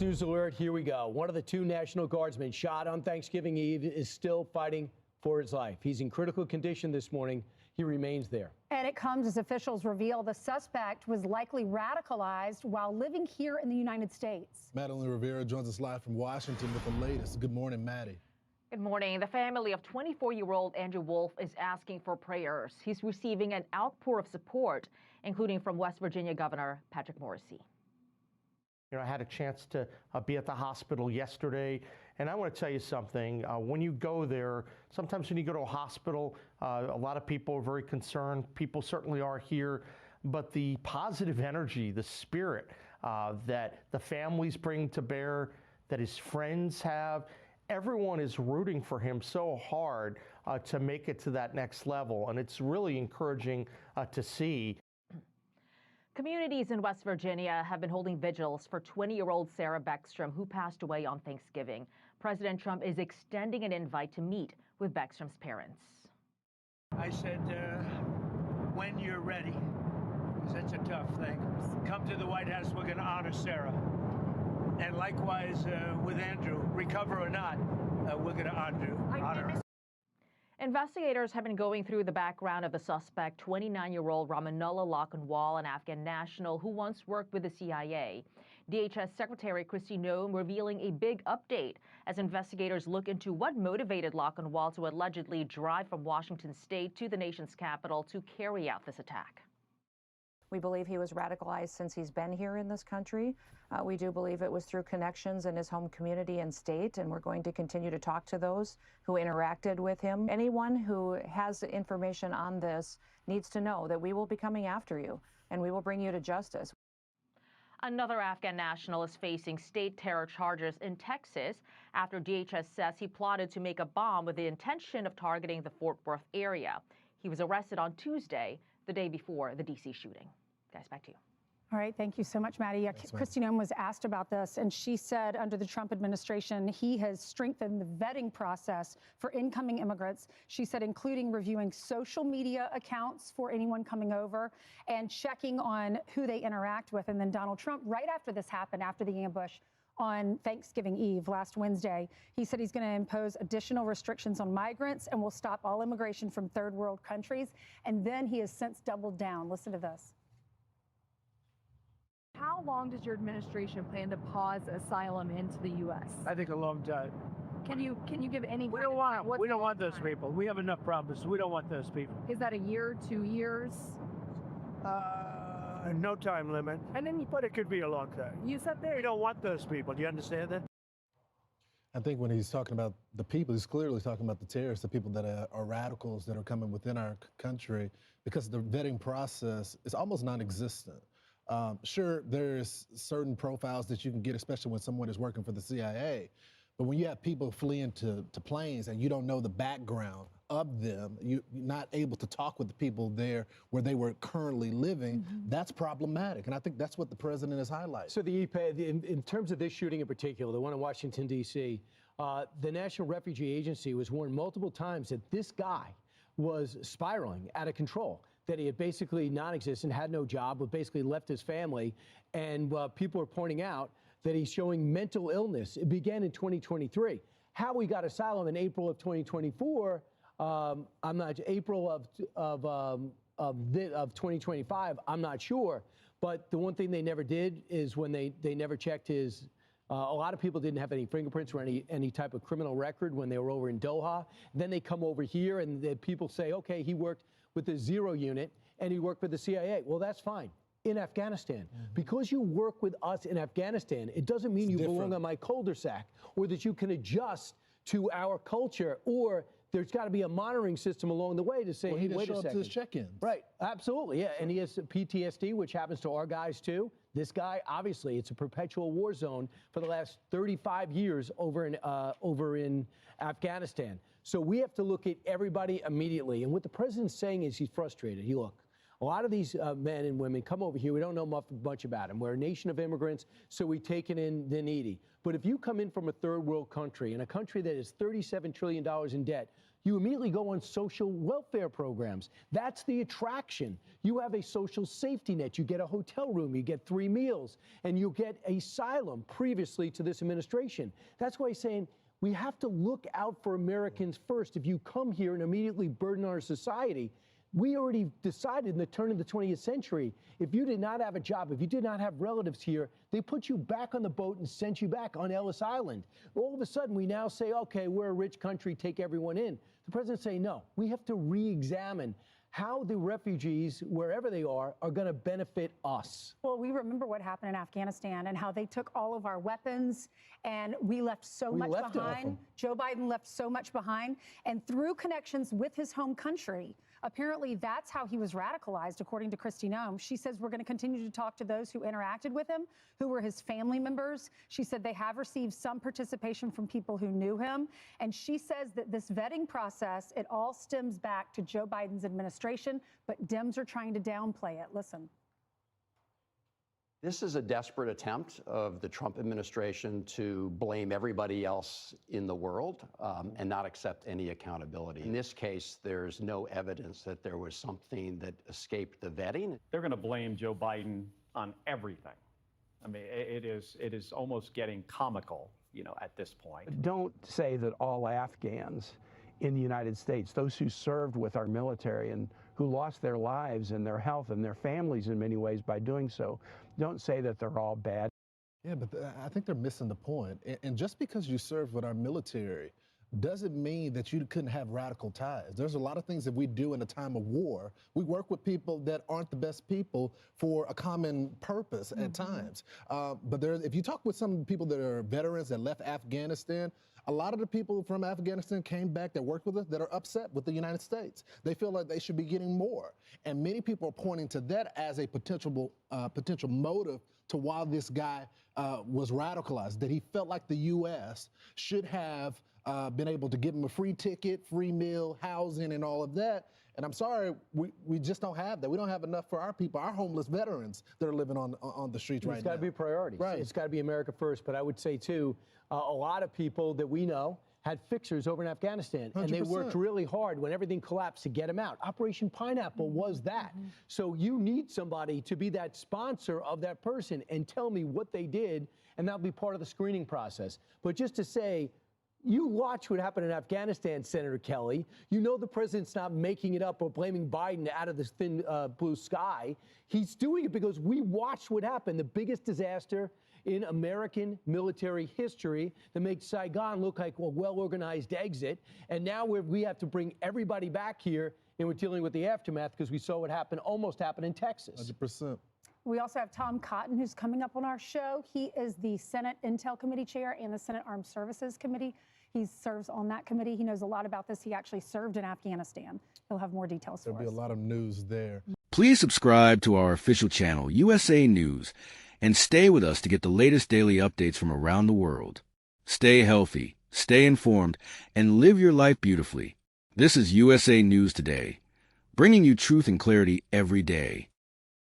Fox News alert, here we go. One of the two National Guardsmen shot on Thanksgiving Eve is still fighting for his life. He's in critical condition this morning. He remains there. And it comes as officials reveal the suspect was likely radicalized while living here in the United States. Madeline Rivera joins us live from Washington with the latest. Good morning, Maddie. Good morning. The family of 24-year-old Andrew Wolf is asking for prayers. He's receiving an outpour of support, including from West Virginia Governor Patrick Morrisey. You know, I had a chance to be at the hospital yesterday, and I want to tell you something. When you go there, sometimes when you go to a hospital, a lot of people are very concerned. People certainly are here, but the positive energy, the spirit that the families bring to bear, that his friends have, everyone is rooting for him so hard to make it to that next level, and it's really encouraging to see. Communities in West Virginia have been holding vigils for 20-year-old Sarah Beckstrom, who passed away on Thanksgiving. President Trump is extending an invite to meet with Beckstrom's parents. I said, when you're ready, because it's a tough thing, come to the White House, we're going to honor Sarah. And likewise with Andrew, recover or not, we're going to honor her. Investigators have been going through the background of the suspect, 29-year-old Ramanullah Lakhanwal, an Afghan national who once worked with the CIA. DHS Secretary Kristi Noem revealing a big update as investigators look into what motivated Lakhanwal to allegedly drive from Washington state to the nation's capital to carry out this attack. We believe he was radicalized since he's been here in this country. We do believe it was through connections in his home community and state, and we're going to continue to talk to those who interacted with him. Anyone who has information on this needs to know that we will be coming after you, and we will bring you to justice. Another Afghan national is facing state terror charges in Texas after DHS says he plotted to make a bomb with the intention of targeting the Fort Worth area. He was arrested on Tuesday, the day before the D.C. shooting. Guys, back to you. All right, thank you so much, Maddie. Kristi Noem was asked about this, and she said under the Trump administration, he has strengthened the vetting process for incoming immigrants. She said including reviewing social media accounts for anyone coming over and checking on who they interact with. And then Donald Trump, right after this happened, after the ambush on Thanksgiving Eve last Wednesday, he said he's going to impose additional restrictions on migrants and will stop all immigration from third world countries. And then he has since doubled down. Listen to this. How long does your administration plan to pause asylum into the U.S.? I think a long time. Can you give any? We don't want those people. We have enough problems. We don't want those people. Is that a year, 2 years? No time limit. But it could be a long time. You said there. We don't want those people. Do you understand that? I think when he's talking about the people, he's clearly talking about the terrorists, the people that are radicals that are coming within our country, because the vetting process is almost non-existent. Sure, there's certain profiles that you can get, especially when someone is working for the CIA. But when you have people fleeing to planes and you don't know the background of them, you're not able to talk with the people there where they were currently living, that's problematic. And I think that's what the president has highlighted. So in terms of this shooting in particular, the one in Washington, D.C., the National Refugee Agency was warned multiple times that this guy was spiraling out of control, that he had basically non-existent, had no job, but basically left his family. And people are pointing out that he's showing mental illness. It began in 2023. How we got asylum in April of 2024, April of 2025, I'm not sure. But the one thing they never did is when they never checked his, a lot of people didn't have any fingerprints or any type of criminal record when they were over in Doha. Then they come over here and the people say, okay, he worked with the Zero Unit and he worked for the CIA. Well, that's fine. In Afghanistan, because you work with us in Afghanistan, it doesn't mean you belong on my cul-de-sac or that you can adjust to our culture, or there's got to be a monitoring system along the way to say, hey, wait a second. To his check-ins. Right, absolutely, yeah. And he has PTSD, which happens to our guys too. This guy, obviously, it's a perpetual war zone for the last 35 years over in Afghanistan. So we have to look at everybody immediately. And what the president's saying is he's frustrated. Look, a lot of these men and women come over here. We don't know much about them. We're a nation of immigrants, so we take in the needy. But if you come in from a third world country, in a country that is $37 trillion in debt, you immediately go on social welfare programs. That's the attraction. You have a social safety net. You get a hotel room, you get 3 meals, and you get asylum previously to this administration. That's why he's saying we have to look out for Americans first. If you come here and immediately burden our society, we already decided in the turn of the 20th century, if you did not have a job, if you did not have relatives here, they put you back on the boat and sent you back on Ellis Island. All of a sudden, we now say, okay, we're a rich country, take everyone in. The president's saying, no, we have to re-examine how the refugees, wherever they are going to benefit us. Well, we remember what happened in Afghanistan and how they took all of our weapons and we left so much behind. Joe Biden left so much behind. And through connections with his home country, apparently that's how he was radicalized, according to Kristi Noem. She says we're going to continue to talk to those who interacted with him, who were his family members. She said they have received some participation from people who knew him. And she says that this vetting process, it all stems back to Joe Biden's administration, but Dems are trying to downplay it. Listen. This is a desperate attempt of the Trump administration to blame everybody else in the world and not accept any accountability. In this case, there's no evidence that there was something that escaped the vetting. They're going to blame Joe Biden on everything. I mean, it is almost getting comical, at this point. Don't say that all Afghans in the United States, those who served with our military and who lost their lives and their health and their families in many ways by doing so, don't say that they're all bad. Yeah, but I think they're missing the point. And just because you serve with our military doesn't mean that you couldn't have radical ties. There's a lot of things that we do in a time of war. We work with people that aren't the best people for a common purpose at times. But if you talk with some people that are veterans that left Afghanistan, a lot of the people from Afghanistan came back that worked with us that are upset with the United States. They feel like they should be getting more. And many people are pointing to that as a potential motive to why this guy was radicalized, that he felt like the U.S. should have been able to give him a free ticket, free meal, housing, and all of that. And I'm sorry, we just don't have that. We don't have enough for our people, our homeless veterans that are living on the streets right now. It's got to be a priority. Right. It's got to be America first. But I would say, too, a lot of people that we know had fixers over in Afghanistan. 100%. And they worked really hard when everything collapsed to get them out. Operation Pineapple was that. So you need somebody to be that sponsor of that person and tell me what they did, and that'll be part of the screening process. But just to say, you watch what happened in Afghanistan, Senator Kelly. You know the president's not making it up or blaming Biden out of this thin blue sky. He's doing it because we watched what happened, the biggest disaster in American military history that makes Saigon look like a well-organized exit. And now we have to bring everybody back here, and we're dealing with the aftermath because we saw what happened, almost happened in Texas. 100%. We also have Tom Cotton, who's coming up on our show. He is the Senate Intel Committee Chair and the Senate Armed Services Committee. He serves on that committee. He knows a lot about this. He actually served in Afghanistan. He'll have more details for us. There'll be a lot of news there. Please subscribe to our official channel, USA News, and stay with us to get the latest daily updates from around the world. Stay healthy, stay informed, and live your life beautifully. This is USA News Today, bringing you truth and clarity every day.